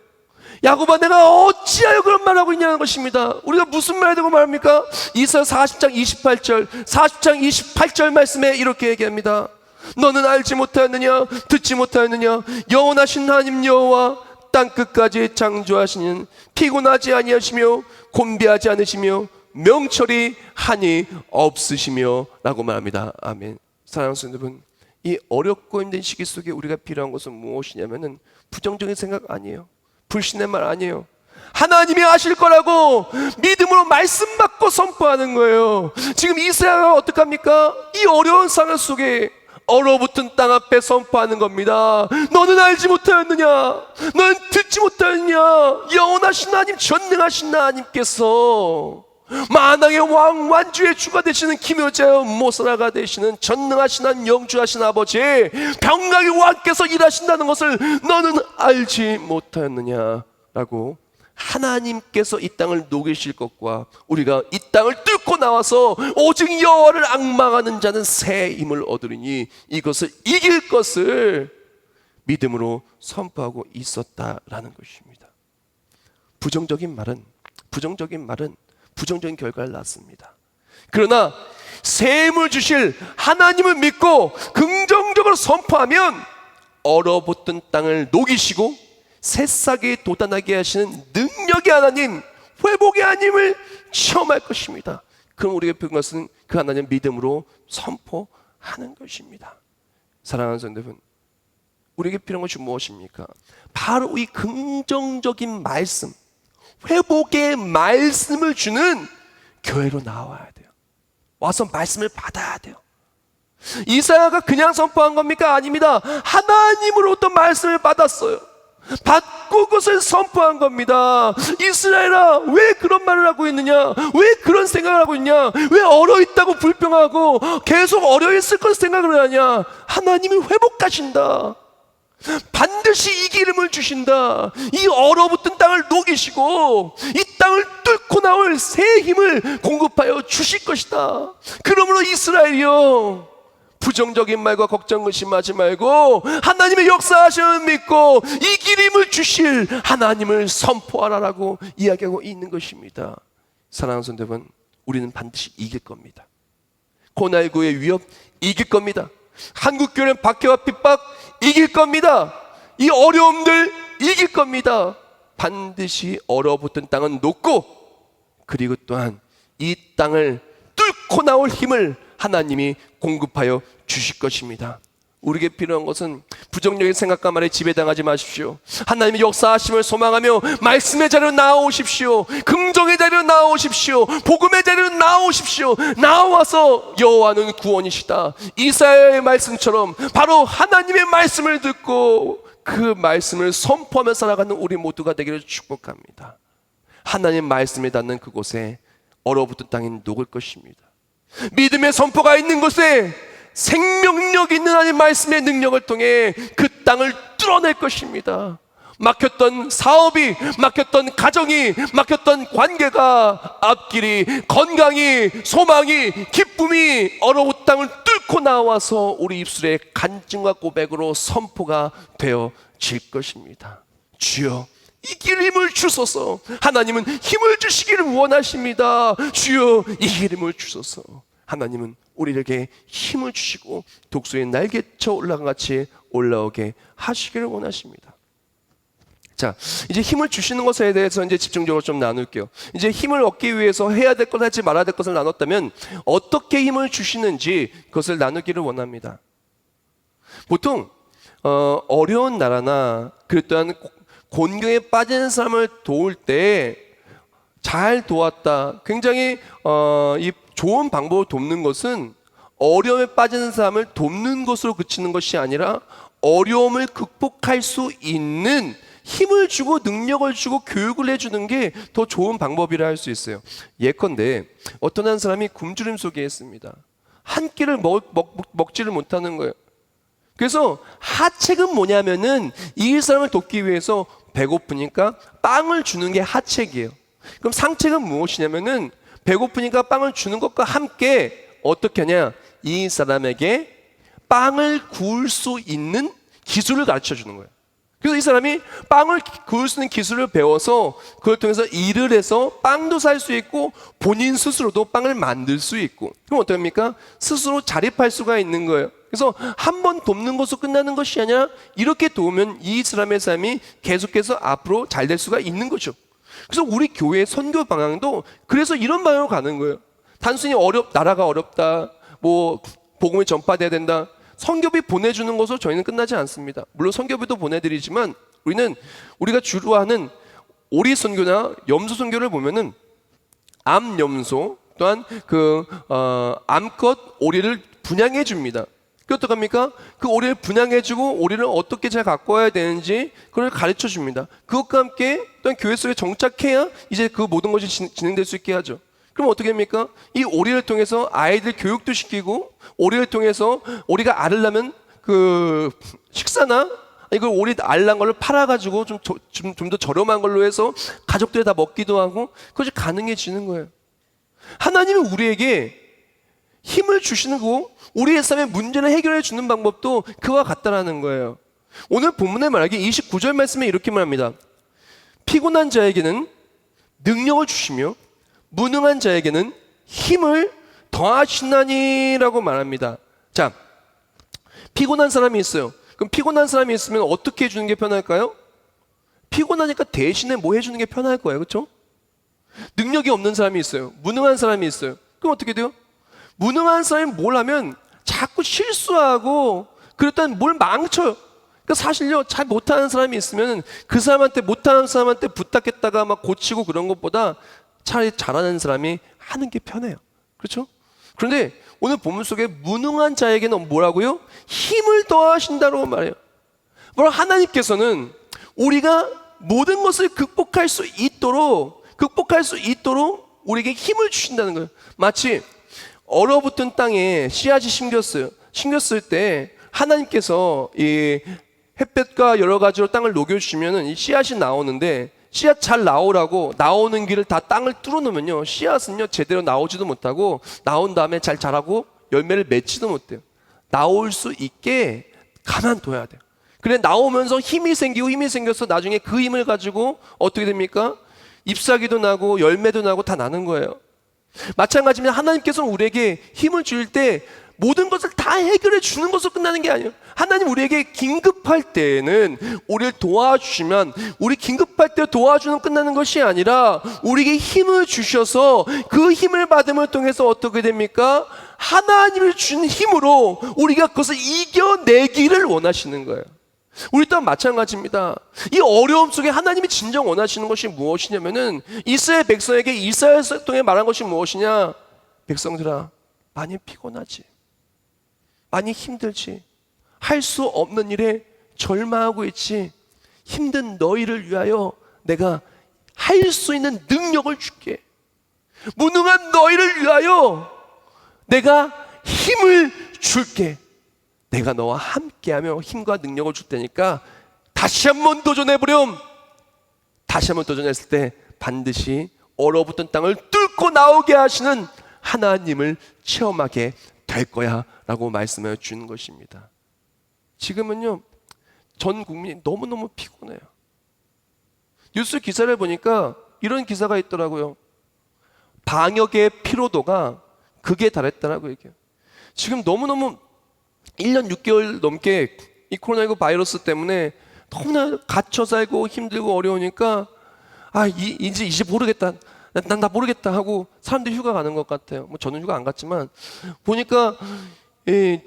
[SPEAKER 2] 야곱아 내가 어찌하여 그런 말하고 있냐는 것입니다. 우리가 무슨 말 되고 말합니까? 이사야 40장 28절 40장 28절 말씀에 이렇게 얘기합니다. 너는 알지 못하였느냐 듣지 못하였느냐 영원하신 하나님 여호와 땅끝까지 창조하시는 피곤하지 아니하시며 곤비하지 않으시며 명철이 한이 없으시며 라고 말합니다. 아멘. 사랑하는 여러분, 이 어렵고 힘든 시기 속에 우리가 필요한 것은 무엇이냐면은 부정적인 생각 아니에요. 불신의 말 아니에요. 하나님이 하실 거라고 믿음으로 말씀 받고 선포하는 거예요. 지금 이스라엘은 어떡합니까? 이 어려운 상황 속에 얼어붙은 땅 앞에 선포하는 겁니다. 너는 알지 못하였느냐? 너는 듣지 못하였느냐? 영원하신 하나님, 전능하신 하나님께서 만왕의 왕, 완주의 주가 되시는 기묘자여 모사라가 되시는 전능하신 한 영주하신 아버지 병강의 왕께서 일하신다는 것을 너는 알지 못하였느냐? 라고 하나님께서 이 땅을 녹이실 것과 우리가 이 땅을 뚫고 나와서 오직 여호와를 앙망하는 자는 새 힘을 얻으리니 이것을 이길 것을 믿음으로 선포하고 있었다라는 것입니다. 부정적인 말은 부정적인 결과를 낳습니다. 그러나 새 힘을 주실 하나님을 믿고 긍정적으로 선포하면 얼어붙은 땅을 녹이시고 새싹이 돋아나게 하시는 능력의 하나님, 회복의 하나님을 체험할 것입니다. 그럼 우리가 필요한 것은 그 하나님 믿음으로 선포하는 것입니다. 사랑하는 성도 여러분, 우리에게 필요한 것이 무엇입니까? 바로 이 긍정적인 말씀, 회복의 말씀을 주는 교회로 나와야 돼요. 와서 말씀을 받아야 돼요. 이사야가 그냥 선포한 겁니까? 아닙니다. 하나님으로부터 말씀을 받았어요. 받고 그것을 선포한 겁니다. 이스라엘아, 왜 그런 말을 하고 있느냐? 왜 그런 생각을 하고 있냐? 왜 얼어있다고 불평하고 계속 얼어있을 것 생각을 하냐? 하나님이 회복하신다. 반드시 이기름을 주신다. 이 얼어붙은 땅을 녹이시고 이 땅을 뚫고 나올 새 힘을 공급하여 주실 것이다. 그러므로 이스라엘이여, 부정적인 말과 걱정 의심하지 말고 하나님의 역사하심을 믿고 이기림을 주실 하나님을 선포하라라고 이야기하고 있는 것입니다. 사랑하는 성도 여러분, 우리는 반드시 이길 겁니다. 코로나19의 위협 이길 겁니다. 한국교회는 박해와 핍박 이길 겁니다. 이 어려움들 이길 겁니다. 반드시 얼어붙은 땅은 녹고, 그리고 또한 이 땅을 뚫고 나올 힘을 하나님이 공급하여 주실 것입니다. 우리에게 필요한 것은 부정적인 생각과 말에 지배당하지 마십시오. 하나님의 역사하심을 소망하며 말씀의 자리로 나아오십시오. 긍정의 자리로 나아오십시오. 복음의 자리로 나아오십시오. 나와서 여호와는 구원이시다. 이사야의 말씀처럼 바로 하나님의 말씀을 듣고 그 말씀을 선포하며 살아가는 우리 모두가 되기를 축복합니다. 하나님의 말씀에 닿는 그곳에 얼어붙은 땅이 녹을 것입니다. 믿음의 선포가 있는 곳에 생명력 있는 하나님의 말씀의 능력을 통해 그 땅을 뚫어낼 것입니다. 막혔던 사업이, 막혔던 가정이, 막혔던 관계가 앞길이, 건강이, 소망이, 기쁨이 얼어온 땅을 뚫고 나와서 우리 입술에 간증과 고백으로 선포가 되어질 것입니다. 주여 이길 힘을 주소서. 하나님은 힘을 주시기를 원하십니다. 주여 이길 힘을 주소서. 하나님은 우리에게 힘을 주시고 독수리의 날개쳐 올라간 같이 올라오게 하시기를 원하십니다. 자, 이제 힘을 주시는 것에 대해서 이제 집중적으로 좀 나눌게요. 이제 힘을 얻기 위해서 해야 될 것, 하지 말아야 될 것을 나눴다면 어떻게 힘을 주시는지 그것을 나누기를 원합니다. 보통 어려운 나라나 그랬던 곤경에 빠진 사람을 도울 때 잘 도왔다. 굉장히 이 좋은 방법을 돕는 것은 어려움에 빠진 사람을 돕는 것으로 그치는 것이 아니라 어려움을 극복할 수 있는 힘을 주고 능력을 주고 교육을 해주는 게 더 좋은 방법이라 할 수 있어요. 예컨대 어떤 한 사람이 굶주림 속에 있습니다. 한 끼를 먹지를 못하는 거예요. 그래서 하책은 뭐냐면은 이 사람을 돕기 위해서 배고프니까 빵을 주는 게 하책이에요. 그럼 상책은 무엇이냐면은 배고프니까 빵을 주는 것과 함께 어떻게 하냐, 이 사람에게 빵을 구울 수 있는 기술을 가르쳐 주는 거예요. 그래서 이 사람이 빵을 구울 수 있는 기술을 배워서 그걸 통해서 일을 해서 빵도 살 수 있고 본인 스스로도 빵을 만들 수 있고, 그럼 어떡합니까? 스스로 자립할 수가 있는 거예요. 그래서 한 번 돕는 것으로 끝나는 것이 아니라 이렇게 도우면 이 사람의 삶이 계속해서 앞으로 잘 될 수가 있는 거죠. 그래서 우리 교회의 선교 방향도 그래서 이런 방향으로 가는 거예요. 단순히 나라가 어렵다, 뭐 복음이 전파돼야 된다, 선교비 보내주는 것으로 저희는 끝나지 않습니다. 물론 선교비도 보내드리지만 우리가 주로 하는 오리 선교나 염소 선교를 보면은 암염소 또한 암컷 오리를 분양해 줍니다. 그 어떡합니까? 그 오리를 분양해주고 오리를 어떻게 잘 갖고 와야 되는지 그걸 가르쳐 줍니다. 그것과 함께 또한 교회 속에 정착해야 이제 그 모든 것이 진행될 수 있게 하죠. 그럼 어떻게 합니까? 이 오리를 통해서 아이들 교육도 시키고, 오리를 통해서 오리가 알을 낳으면 그 식사나 이걸 오리 알 낳은 걸로 팔아가지고 좀 더 저렴한 걸로 해서 가족들이 다 먹기도 하고, 그것이 가능해지는 거예요. 하나님은 우리에게 힘을 주시는 거고 우리의 삶의 문제를 해결해 주는 방법도 그와 같다라는 거예요. 오늘 본문에 말하기 29절 말씀에 이렇게 말합니다. 피곤한 자에게는 능력을 주시며 무능한 자에게는 힘을 더하시나니라고 말합니다. 자, 피곤한 사람이 있어요. 그럼 피곤한 사람이 있으면 어떻게 해주는 게 편할까요? 피곤하니까 대신에 뭐 해주는 게 편할 거예요. 그렇죠? 능력이 없는 사람이 있어요. 무능한 사람이 있어요. 그럼 어떻게 돼요? 무능한 사람이 뭘 하면 자꾸 실수하고 그랬더니 뭘 망쳐요. 그러니까 사실요, 잘 못하는 사람이 있으면 그 사람한테, 못하는 사람한테 부탁했다가 막 고치고 그런 것보다 차라리 잘하는 사람이 하는 게 편해요. 그렇죠? 그런데 오늘 본문 속에 무능한 자에게는 뭐라고요? 힘을 더하신다고 말해요. 바로 하나님께서는 우리가 모든 것을 극복할 수 있도록 우리에게 힘을 주신다는 거예요. 마치 얼어붙은 땅에 씨앗이 심겼을 때 하나님께서 이 햇볕과 여러 가지로 땅을 녹여주시면 이 씨앗이 나오는데, 씨앗 잘 나오라고 나오는 길을 다 땅을 뚫어놓으면요, 씨앗은요 제대로 나오지도 못하고 나온 다음에 잘 자라고 열매를 맺지도 못해요. 나올 수 있게 가만둬야 돼요. 그래 나오면서 힘이 생겨서 나중에 그 힘을 가지고 어떻게 됩니까? 잎사귀도 나고 열매도 나고 다 나는 거예요. 마찬가지입니다. 하나님께서는 우리에게 힘을 줄 때 모든 것을 다 해결해 주는 것으로 끝나는 게 아니에요. 하나님 우리에게 긴급할 때에는 우리를 도와주시면, 우리 긴급할 때 도와주는 끝나는 것이 아니라 우리에게 힘을 주셔서 그 힘을 받음을 통해서 어떻게 됩니까? 하나님을 주신 힘으로 우리가 그것을 이겨내기를 원하시는 거예요. 우리 또한 마찬가지입니다. 이 어려움 속에 하나님이 진정 원하시는 것이 무엇이냐면은 이스라엘 백성에게 이사야서 통해 말한 것이 무엇이냐? 백성들아, 많이 피곤하지, 많이 힘들지, 할 수 없는 일에 절망하고 있지, 힘든 너희를 위하여 내가 할 수 있는 능력을 줄게. 무능한 너희를 위하여 내가 힘을 줄게. 내가 너와 함께하며 힘과 능력을 줄 테니까 다시 한번 도전해보렴. 다시 한번 도전했을 때 반드시 얼어붙은 땅을 뚫고 나오게 하시는 하나님을 체험하게 될 거야 라고 말씀해 주는 것입니다. 지금은요, 전 국민이 너무너무 피곤해요. 뉴스 기사를 보니까 이런 기사가 있더라고요. 방역의 피로도가 극에 달했다라고 얘기해요. 지금 너무너무 1년 6개월 넘게 이 코로나19 바이러스 때문에 너무나 갇혀 살고 힘들고 어려우니까 이제 모르겠다. 난 다 모르겠다 하고 사람들이 휴가 가는 것 같아요. 뭐 저는 휴가 안 갔지만 보니까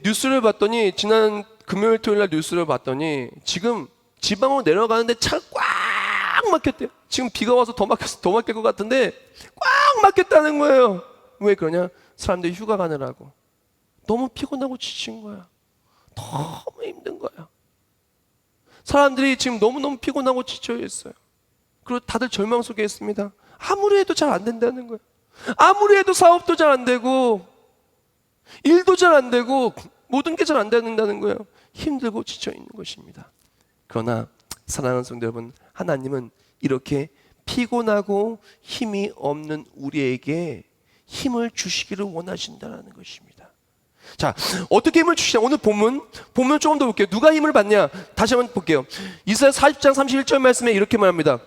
[SPEAKER 2] 뉴스를 봤더니 지난 금요일 토요일 날 뉴스를 봤더니 지금 지방으로 내려가는데 차가 꽉 막혔대요. 지금 비가 와서 더 막힐 것 같은데 꽉 막혔다는 거예요. 왜 그러냐? 사람들이 휴가 가느라고. 너무 피곤하고 지친 거야. 너무 힘든 거야. 사람들이 지금 너무너무 피곤하고 지쳐 있어요. 그리고 다들 절망 속에 있습니다. 아무리 해도 잘 안 된다는 거예요. 아무리 해도 사업도 잘 안 되고 일도 잘 안 되고 모든 게 잘 안 된다는 거예요. 힘들고 지쳐 있는 것입니다. 그러나 사랑하는 성도 여러분, 하나님은 이렇게 피곤하고 힘이 없는 우리에게 힘을 주시기를 원하신다는 것입니다. 자, 어떻게 힘을 주시냐? 오늘 본문 조금 더 볼게요. 누가 힘을 받냐? 다시 한번 볼게요. 이사야 40장 31절 말씀에 이렇게 말합니다.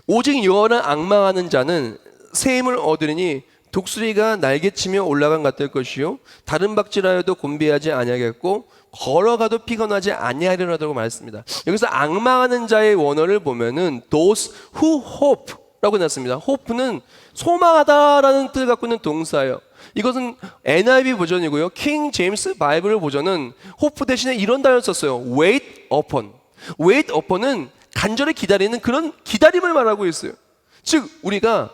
[SPEAKER 2] 오직 여호와를 앙망하는 자는 새 힘을 얻으리니 독수리가 날개치며 올라간 같을 것이요 다른 박질하여도 곤비하지 아니하겠고 걸어가도 피곤하지 아니하리라고 말했습니다. 여기서 앙망하는 자의 원어를 보면은 those who hope라고 났습니다. hope는 소망하다라는 뜻을 갖고 있는 동사예요. 이것은 NIV 버전이고요. 킹 제임스 바이블 버전은 hope 대신에 이런 단어를 썼어요. wait upon. wait upon은 간절히 기다리는 그런 기다림을 말하고 있어요. 즉 우리가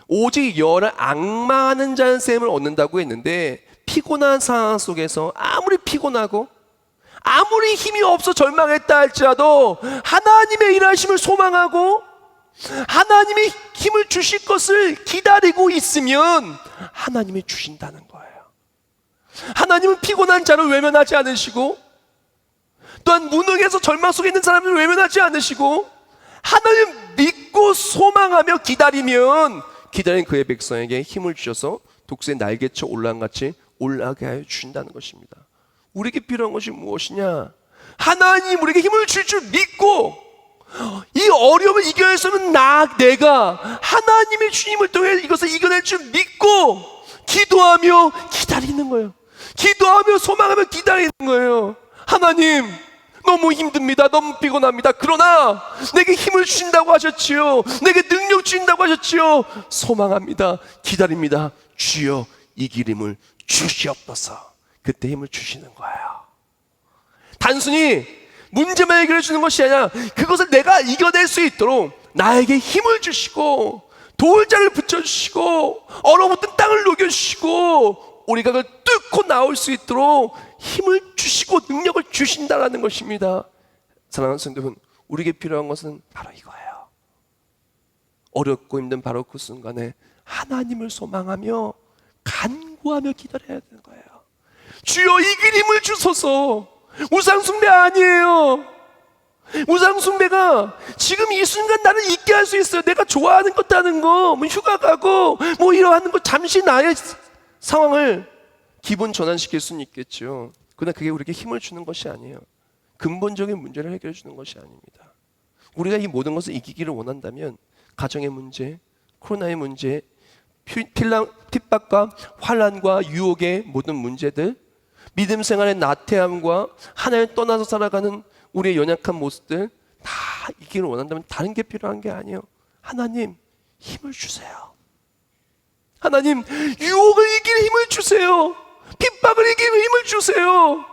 [SPEAKER 2] 오직 여호와를 앙망하는 자는 셈을 얻는다고 했는데 피곤한 상황 속에서 아무리 피곤하고 아무리 힘이 없어 절망했다 할지라도 하나님의 일하심을 소망하고 하나님이 힘을 주실 것을 기다리고 있으면 하나님이 주신다는 거예요. 하나님은 피곤한 자를 외면하지 않으시고 또한 무능해서 절망 속에 있는 사람을 외면하지 않으시고 하나님 믿고 소망하며 기다리면 기다린 그의 백성에게 힘을 주셔서 독수리의 날개쳐 올라간 같이 올라가게 하여 주신다는 것입니다. 우리에게 필요한 것이 무엇이냐? 하나님 우리에게 힘을 줄 줄 믿고 이 어려움을 이겨낼 수 없는 내가 하나님의 주님을 통해 이것을 이겨낼 줄 믿고 기도하며 기다리는 거예요. 기도하며 소망하며 기다리는 거예요. 하나님 너무 힘듭니다. 너무 피곤합니다. 그러나 내게 힘을 주신다고 하셨지요. 내게 능력 주신다고 하셨지요. 소망합니다. 기다립니다. 주여 이 길 힘을 주시옵소서. 그때 힘을 주시는 거예요. 단순히 문제만 해결해 주는 것이 아니라 그것을 내가 이겨낼 수 있도록 나에게 힘을 주시고 도울 자를 붙여주시고 얼어붙은 땅을 녹여주시고 우리가 그걸 뚫고 나올 수 있도록 힘을 주시고 능력을 주신다라는 것입니다. 사랑하는 성도 여러분, 우리에게 필요한 것은 바로 이거예요. 어렵고 힘든 바로 그 순간에 하나님을 소망하며 간구하며 기다려야 되는 거예요. 주여 이 길 힘을 주소서. 우상숭배 아니에요. 우상숭배가 지금 이 순간 나를 있게 할 수 있어요. 내가 좋아하는 것 하는 거, 뭐 휴가 가고 뭐 이러하는 거 잠시 나의 상황을 기분 전환시킬 수는 있겠죠. 그러나 그게 우리에게 힘을 주는 것이 아니에요. 근본적인 문제를 해결해 주는 것이 아닙니다. 우리가 이 모든 것을 이기기를 원한다면 가정의 문제, 코로나의 문제, 핍박과 환난과 유혹의 모든 문제들, 믿음 생활의 나태함과 하나님 떠나서 살아가는 우리의 연약한 모습들 다 이기기를 원한다면 다른 게 필요한 게 아니에요. 하나님 힘을 주세요. 하나님 유혹을 이길 힘을 주세요. 핍박을 이길 힘을 주세요.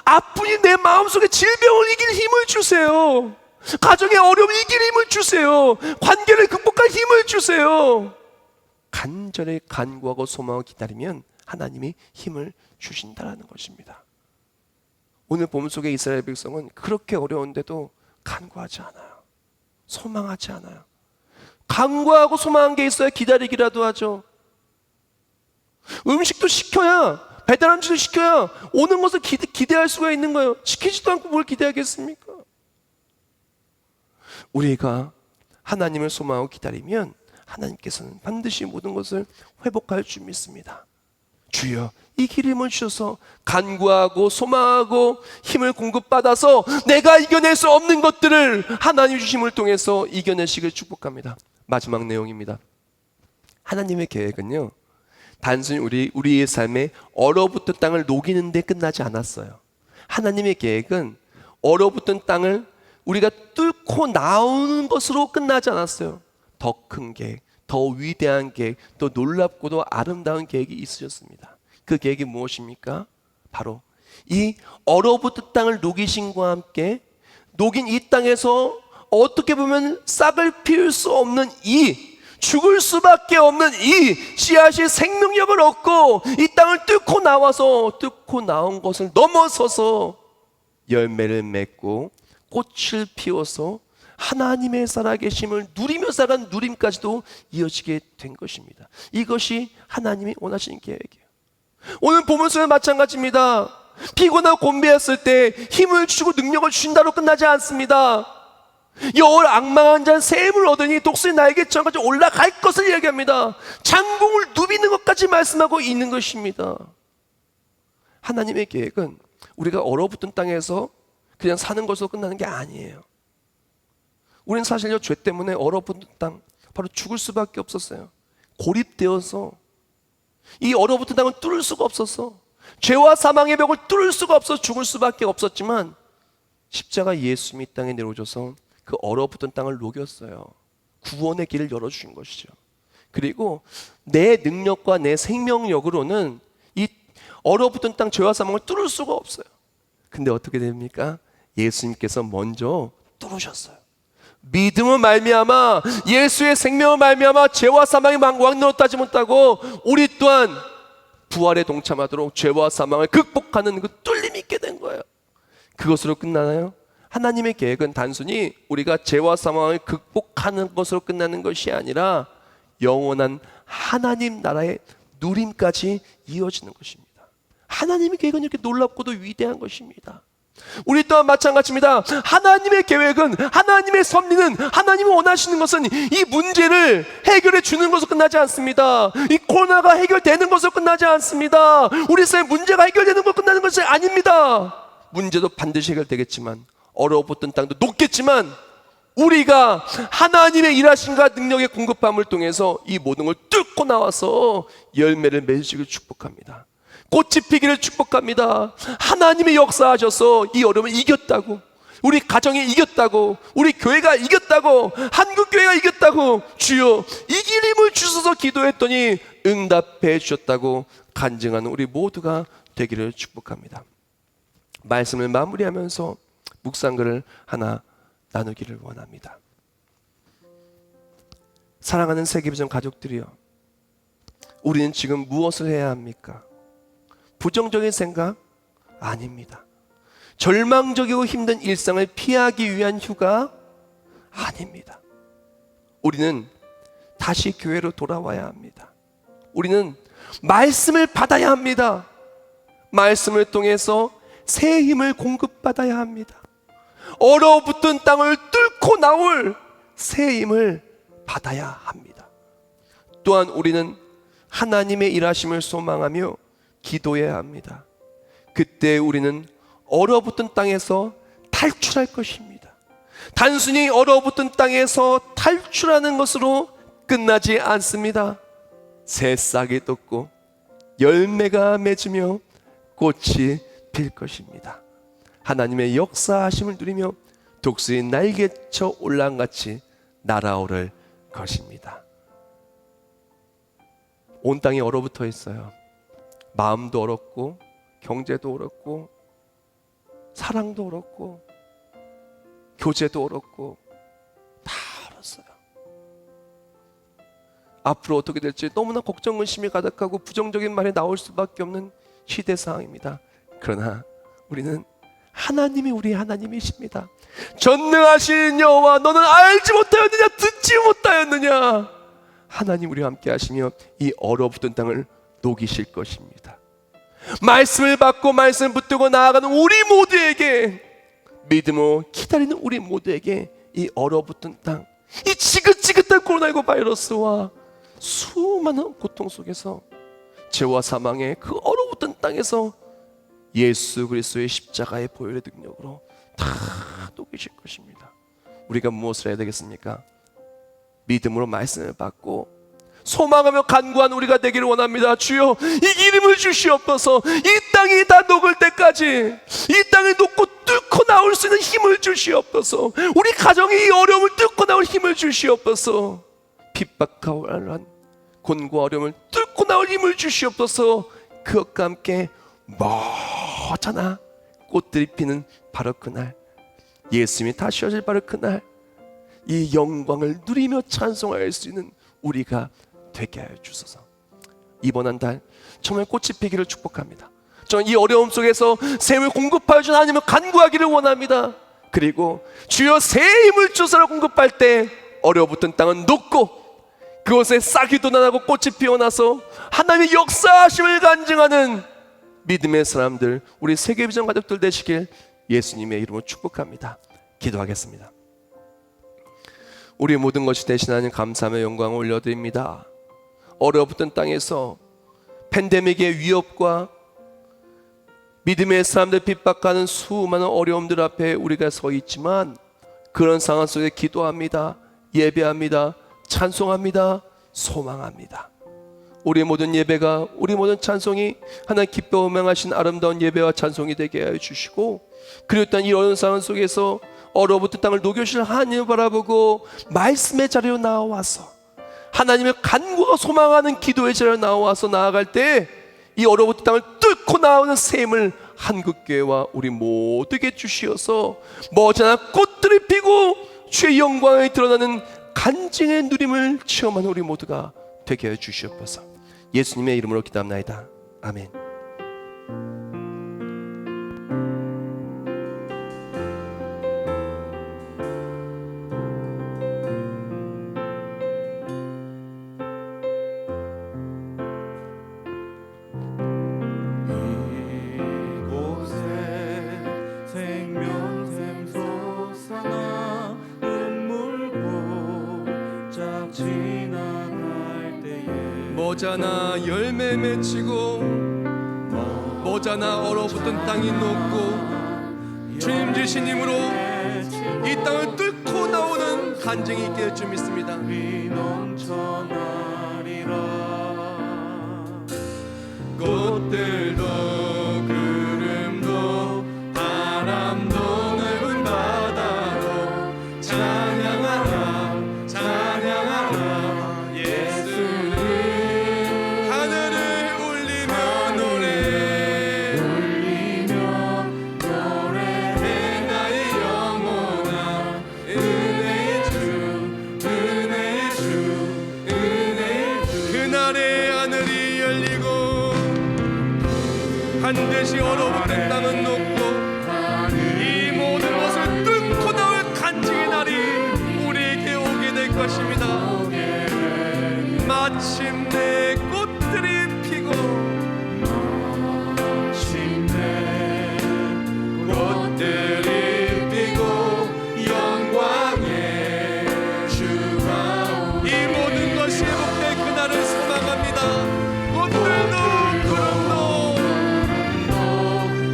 [SPEAKER 2] 아픔이 내 마음속에 질병을 이길 힘을 주세요. 가정의 어려움을 이길 힘을 주세요. 관계를 극복할 힘을 주세요. 간절히 간구하고 소망하고 기다리면 하나님이 힘을 주신다라는 것입니다. 오늘 본문 속의 이스라엘 백성은 그렇게 어려운데도 간구하지 않아요. 소망하지 않아요. 간구하고 소망한 게 있어야 기다리기라도 하죠. 음식도 시켜야, 배달 음식도 시켜야 오는 것을 기대할 수가 있는 거예요. 시키지도 않고 뭘 기대하겠습니까? 우리가 하나님을 소망하고 기다리면 하나님께서는 반드시 모든 것을 회복할 줄 믿습니다. 주여 이 길 힘을 주셔서 간구하고 소망하고 힘을 공급받아서 내가 이겨낼 수 없는 것들을 하나님 주심을 통해서 이겨내시길 축복합니다. 마지막 내용입니다. 하나님의 계획은요, 단순히 우리의 삶에 얼어붙은 땅을 녹이는 데 끝나지 않았어요. 하나님의 계획은 얼어붙은 땅을 우리가 뚫고 나오는 것으로 끝나지 않았어요. 더 큰 계획, 더 위대한 계획, 또 놀랍고도 아름다운 계획이 있으셨습니다. 그 계획이 무엇입니까? 바로 이 얼어붙은 땅을 녹이심과 함께 녹인 이 땅에서 어떻게 보면 싹을 피울 수 없는 이 죽을 수밖에 없는 이 씨앗이 생명력을 얻고 이 땅을 뚫고 나온 것을 넘어서서 열매를 맺고 꽃을 피워서 하나님의 살아계심을 누리며 살아가는 누림까지도 이어지게 된 것입니다. 이것이 하나님이 원하시는 계획이에요. 오늘 보면서는 마찬가지입니다. 피곤하고 곤비했을 때 힘을 주고 능력을 주신다로 끝나지 않습니다. 여호와를 앙망한 자는 새 힘을 얻으니 독수리 날개처럼까지 올라갈 것을 이야기합니다. 장궁을 누비는 것까지 말씀하고 있는 것입니다. 하나님의 계획은 우리가 얼어붙은 땅에서 그냥 사는 것으로 끝나는 게 아니에요. 우리는 사실요, 죄 때문에 얼어붙은 땅, 바로 죽을 수밖에 없었어요. 고립되어서 이 얼어붙은 땅을 뚫을 수가 없었어. 죄와 사망의 벽을 뚫을 수가 없어 죽을 수밖에 없었지만 십자가 예수님이 이 땅에 내려오셔서 그 얼어붙은 땅을 녹였어요. 구원의 길을 열어주신 것이죠. 그리고 내 능력과 내 생명력으로는 이 얼어붙은 땅 죄와 사망을 뚫을 수가 없어요. 근데 어떻게 됩니까? 예수님께서 먼저 뚫으셨어요. 믿음을 말미암아 예수의 생명을 말미암아 죄와 사망의 왕노로 따지 못하고 우리 또한 부활에 동참하도록 죄와 사망을 극복하는 그 뚫림이 있게 된 거예요. 그것으로 끝나나요? 하나님의 계획은 단순히 우리가 죄와 사망을 극복하는 것으로 끝나는 것이 아니라 영원한 하나님 나라의 누림까지 이어지는 것입니다. 하나님의 계획은 이렇게 놀랍고도 위대한 것입니다. 우리 또한 마찬가지입니다. 하나님의 계획은, 하나님의 섭리는, 하나님이 원하시는 것은 이 문제를 해결해 주는 것으로 끝나지 않습니다. 이 코로나가 해결되는 것으로 끝나지 않습니다. 우리 사회 문제가 해결되는 것으로 끝나는 것이 아닙니다. 문제도 반드시 해결되겠지만, 얼어붙은 땅도 녹겠지만, 우리가 하나님의 일하심과 능력의 공급함을 통해서 이 모든 걸 뚫고 나와서 열매를 맺으시길 축복합니다. 꽃이 피기를 축복합니다. 하나님이 역사하셔서 이 어려움을 이겼다고, 우리 가정이 이겼다고, 우리 교회가 이겼다고, 한국교회가 이겼다고, 주여 이길 힘을 주셔서 기도했더니 응답해 주셨다고 간증하는 우리 모두가 되기를 축복합니다. 말씀을 마무리하면서 묵상글을 하나 나누기를 원합니다. 사랑하는 세계비전 가족들이여, 우리는 지금 무엇을 해야 합니까? 부정적인 생각? 아닙니다. 절망적이고 힘든 일상을 피하기 위한 휴가? 아닙니다. 우리는 다시 교회로 돌아와야 합니다. 우리는 말씀을 받아야 합니다. 말씀을 통해서 새 힘을 공급받아야 합니다. 얼어붙은 땅을 뚫고 나올 새 힘을 받아야 합니다. 또한 우리는 하나님의 일하심을 소망하며 기도해야 합니다. 그때 우리는 얼어붙은 땅에서 탈출할 것입니다. 단순히 얼어붙은 땅에서 탈출하는 것으로 끝나지 않습니다. 새싹이 돋고 열매가 맺으며 꽃이 필 것입니다. 하나님의 역사하심을 누리며 독수리 날개쳐 올라간같이 날아오를 것입니다. 온 땅이 얼어붙어 있어요. 마음도 얼었고, 경제도 얼었고, 사랑도 얼었고, 교제도 얼었고, 다 얼었어요. 앞으로 어떻게 될지 너무나 걱정, 의심이 가득하고 부정적인 말이 나올 수밖에 없는 시대 상황입니다. 그러나 우리는 하나님이 우리 하나님이십니다. 전능하신 여호와, 너는 알지 못하였느냐, 듣지 못하였느냐. 하나님 우리와 함께 하시며 이 얼어붙은 땅을 녹이실 것입니다. 말씀을 받고 말씀을 붙들고 나아가는 우리 모두에게, 믿음으로 기다리는 우리 모두에게 이 얼어붙은 땅, 이 지긋지긋한 코로나19 바이러스와 수많은 고통 속에서 죄와 사망의 그 얼어붙은 땅에서 예수 그리스도의 십자가의 보혈의 능력으로 다 녹이실 것입니다. 우리가 무엇을 해야 되겠습니까? 믿음으로 말씀을 받고 소망하며 간구한 우리가 되기를 원합니다. 주여, 이기림을 주시옵소서. 이 땅이 다 녹을 때까지 이 땅을 녹고 뚫고 나올 수 있는 힘을 주시옵소서. 우리 가정이 이 어려움을 뚫고 나올 힘을 주시옵소서. 핍박하고 곤고 어려움을 뚫고 나올 힘을 주시옵소서. 그것과 함께 머잖아 꽃들이 피는 바로 그날, 예수님이 다시 오실 바로 그날, 이 영광을 누리며 찬송할 수 있는 우리가 되게 하여 주소서. 이번 한 달 정말 꽃이 피기를 축복합니다. 저는 이 어려움 속에서 샘을 공급하여 준 하나님을 간구하기를 원합니다. 그리고 주여 새 힘을 주소서 공급할 때 어려붙은 땅은 녹고 그곳에 싹이 돋아나고 꽃이 피어나서 하나님의 역사하심을 간증하는 믿음의 사람들, 우리 세계비전 가족들 되시길 예수님의 이름으로 축복합니다. 기도하겠습니다. 우리의 모든 것이 대신 하나님 감사하며 영광을 올려드립니다. 얼어붙은 땅에서 팬데믹의 위협과 믿음의 사람들 핍박하는 수많은 어려움들 앞에 우리가 서 있지만 그런 상황 속에 기도합니다. 예배합니다. 찬송합니다. 소망합니다. 우리의 모든 예배가, 우리 모든 찬송이 하나님 기뻐 음행하신 아름다운 예배와 찬송이 되게 하여 주시고, 그리고 또한 이 어려운 상황 속에서 얼어붙은 땅을 녹여주실 하나님을 바라보고 말씀의 자리로 나와서 하나님의 간구가 소망하는 기도의 자리로 나와서 나아갈 때 이 얼어붙은 땅을 뚫고 나오는 샘을 한국교회와 우리 모두에게 주시어서 머지않아 꽃들이 피고 주의 영광이 드러나는 간증의 누림을 체험하는 우리 모두가 되게 해 주시옵소서. 예수님의 이름으로 기도합나이다. 아멘. 머자나 열매 맺히고 머자나 얼어붙은 땅이 녹고 주님 주신 힘으로 이 땅을 뚫고 나오는 간증이 있게 될 줄 믿습니다. 꽃들도 구름도 바람도 넓은 바다도 찬양하라 찬양하라 예수를 하늘을 울리며 노래해 나의 영혼아 은혜의 주 그날의 하늘이 열리고 반드시 얼어붙은 땅은 녹고 이 모든 것을 뚫고 나올 간증의 날이 우리에게 오게 될 것입니다. 마침내 꽃들이 피고 꽃들이 피고 영광의 주가 이 모든 것이 회복될 그날을 소망합니다. 꽃들도 구름도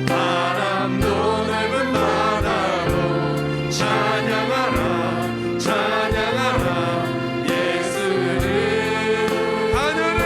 [SPEAKER 2] 바람도 넓은 바다로 찬양하라 찬양하라 예수를 하늘을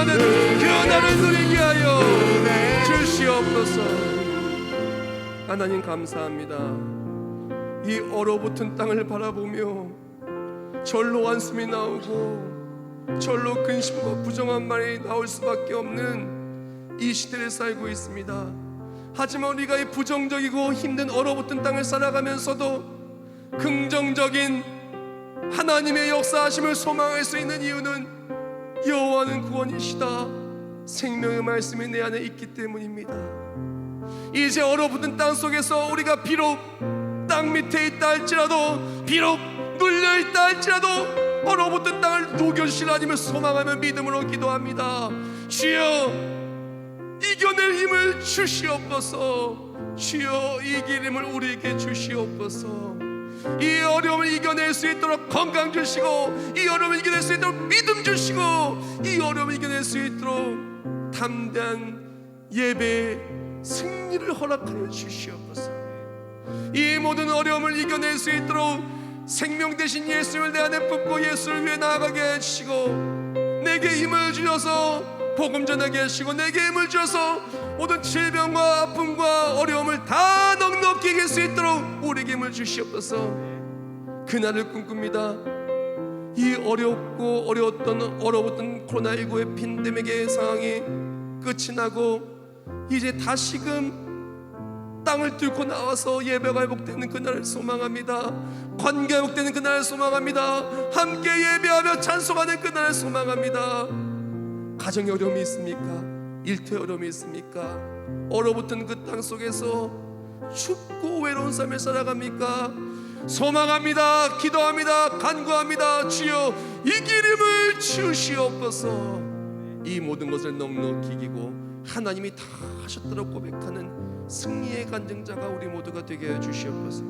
[SPEAKER 2] 풍성하는 그 날을 누리게 하여 주시옵소서. 하나님 감사합니다. 이 얼어붙은 땅을 바라보며 절로 한숨이 나오고 절로 근심과 부정한 말이 나올 수밖에 없는 이 시대를 살고 있습니다. 하지만 우리가 이 부정적이고 힘든 얼어붙은 땅을 살아가면서도 긍정적인 하나님의 역사하심을 소망할 수 있는 이유는 여호와는 구원이시다, 생명의 말씀이 내 안에 있기 때문입니다. 이제 얼어붙은 땅 속에서 우리가 비록 땅 밑에 있다 할지라도, 비록 눌려있다 할지라도 얼어붙은 땅을 녹여주실 하나님을 소망하며 믿음으로 기도합니다. 주여 이겨낼 힘을 주시옵소서. 주여 이길 힘을 우리에게 주시옵소서. 이 어려움을 이겨낼 수 있도록 건강 주시고, 이 어려움을 이겨낼 수 있도록 믿음 주시고, 이 어려움을 이겨낼 수 있도록 담대한 예배 승리를 허락하여 주시옵소서. 이 모든 어려움을 이겨낼 수 있도록 생명 되신 예수를 내 안에 품고 예수를 위해 나아가게 해주시고, 내게 힘을 주셔서 복음 전하게 하시고, 내게 힘을 주셔서 모든 질병과 아픔과 어려움을 다 넉넉히 이길 수 있도록 우리에게 힘을 주시옵소서. 그날을 꿈꿉니다. 이 어렵고 어려웠던 얼어붙은 코로나19의 팬데믹의 상황이 끝이 나고 이제 다시금 땅을 뚫고 나와서 예배가 회복되는 그날을 소망합니다. 관계가 회복되는 그날을 소망합니다. 함께 예배하며 찬송하는 그날을 소망합니다. 가정에 어려움이 있습니까? 일터에 어려움이 있습니까? 얼어붙은 그 땅 속에서 춥고 외로운 삶을 살아갑니까? 소망합니다. 기도합니다. 간구합니다. 주여 이길 힘을 주시옵소서. 이 모든 것을 넉넉히 이기고 하나님이 다 하셨다고 고백하는 승리의 간증자가 우리 모두가 되게 해 주시옵소서.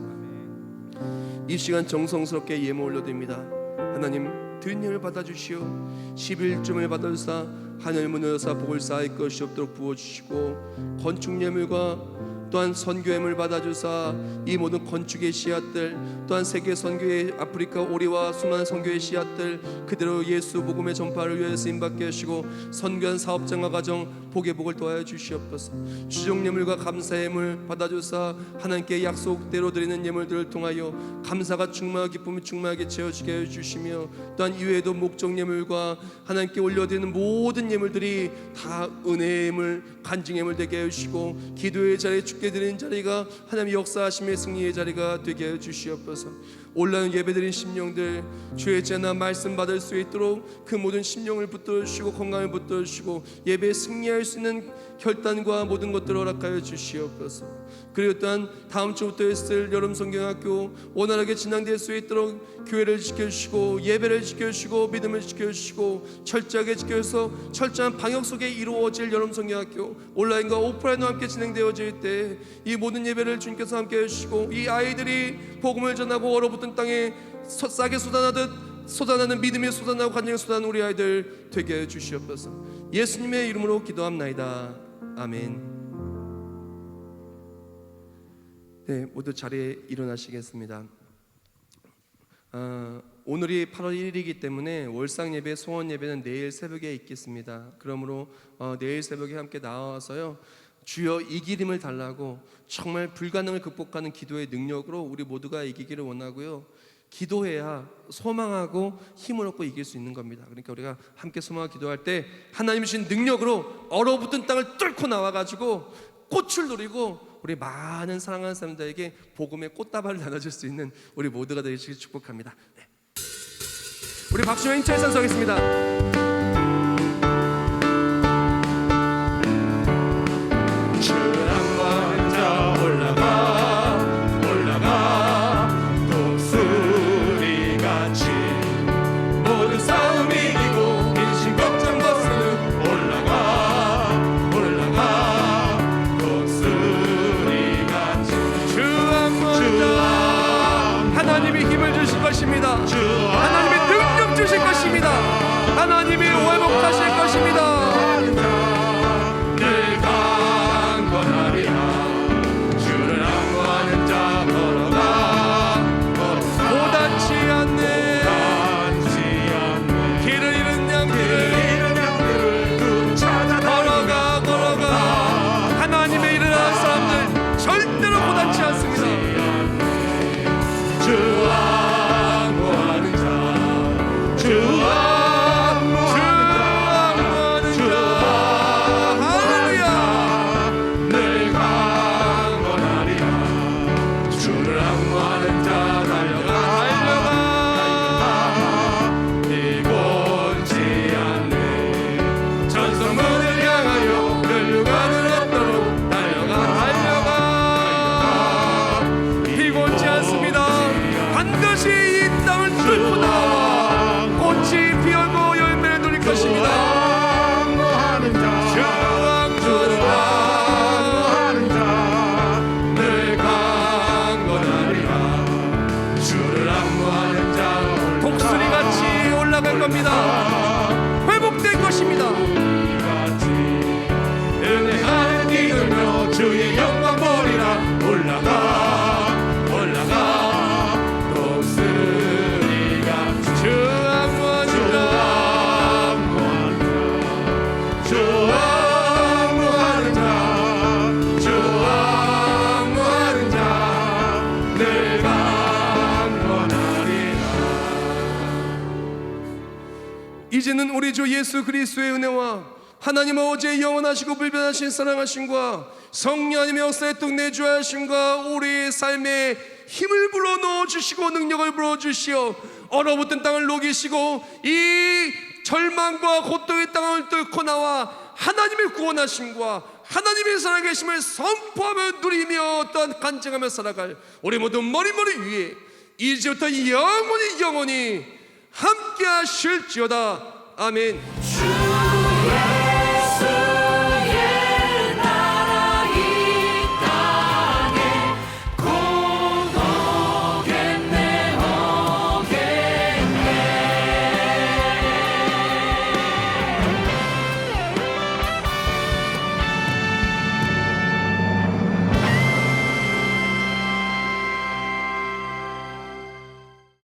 [SPEAKER 2] 이 시간 정성스럽게 예물 올려드립니다. 하나님 드린 예물 받아주시오. 11점을 받아주사 하늘 문을 여사 복을 쌓을 것이 없도록 부어주시고, 건축 예물과 또한 선교 예물 받아주사 이 모든 건축의 씨앗들, 또한 세계 선교의 아프리카 오리와 수많은 선교의 씨앗들 그대로 예수 복음의 전파를 위해 쓰임받게 하시고, 선교한 사업장과 가정 복의 복을 더하여 주시옵소서. 주종 예물과 감사 예물 받아주사 하나님께 약속대로 드리는 예물들을 통하여 감사가 충만하고 기쁨이 충만하게 채워지게 해주시며, 또한 이외에도 목적 예물과 하나님께 올려드리는 모든 예물들이 다 은혜의 예물, 간증 예물 되게 해주시고, 기도의 자리에 죽게 드리는 자리가 하나님의 역사하심의 승리의 자리가 되게 해주시옵소서. 올라온 예배드린 심령들 주의 제나 말씀 받을 수 있도록 그 모든 심령을 붙들어주시고 건강을 붙들어주시고 예배에 승리할 수 있는 결단과 모든 것들을 허락하여 주시옵소서. 그리고 또한 다음 주부터 있을 여름 성경학교 원활하게 진행될 수 있도록 교회를 지켜주시고 예배를 지켜주시고 믿음을 지켜주시고 철저하게 지켜서 철저한 방역 속에 이루어질 여름 성경학교 온라인과 오프라인과 함께 진행되어질 때 이 모든 예배를 주님께서 함께 해주시고, 이 아이들이 복음을 전하고 얼어붙은 땅에 싸게 쏟아나는 믿음이 쏟아나고 간증이 쏟아나는 우리 아이들 되게 해주시옵소서. 예수님의 이름으로 기도합나이다. 아멘. 네, 모두 자리에 일어나시겠습니다. 오늘이 8월 1일이기 때문에 월상 예배, 소원 예배는 내일 새벽에 있겠습니다. 그러므로 내일 새벽에 함께 나와서요, 주여 이길 힘을 달라고 정말 불가능을 극복하는 기도의 능력으로 우리 모두가 이기기를 원하고요. 기도해야 소망하고 힘을 얻고 이길 수 있는 겁니다. 그러니까 우리가 함께 소망하고 기도할 때 하나님 주신 능력으로 얼어붙은 땅을 뚫고 나와가지고 꽃을 누리고 우리 많은 사랑하는 사람들에게 복음의 꽃다발을 나눠줄 수 있는 우리 모두가 되시길 축복합니다. 네. 우리 박수와 힘차게 찬송하겠습니다. 하나님이 힘을 주실 것입니다. 하나님이 능력 주실 것입니다. 하나님이
[SPEAKER 3] 안무하는 자, 주 안무하는 자, 늘 강건하리라.
[SPEAKER 4] 이제는 우리 주 예수 그리스도의 은혜와 하나님의 어제 영원하시고 불변하신 사랑하심과 성령 하나님의 역사에 또 내주하심과 우리의 삶에 힘을 불어넣어 주시고 능력을 불어주시어 얼어붙은 땅을 녹이시고 이 절망과 고통의 땅을 뚫고 나와 하나님의 구원하심과 하나님의 살아계심을 선포하며 누리며 또한 간증하며 살아갈 우리 모두 머리 위에 이제부터 영원히 함께 하실지어다. 아멘.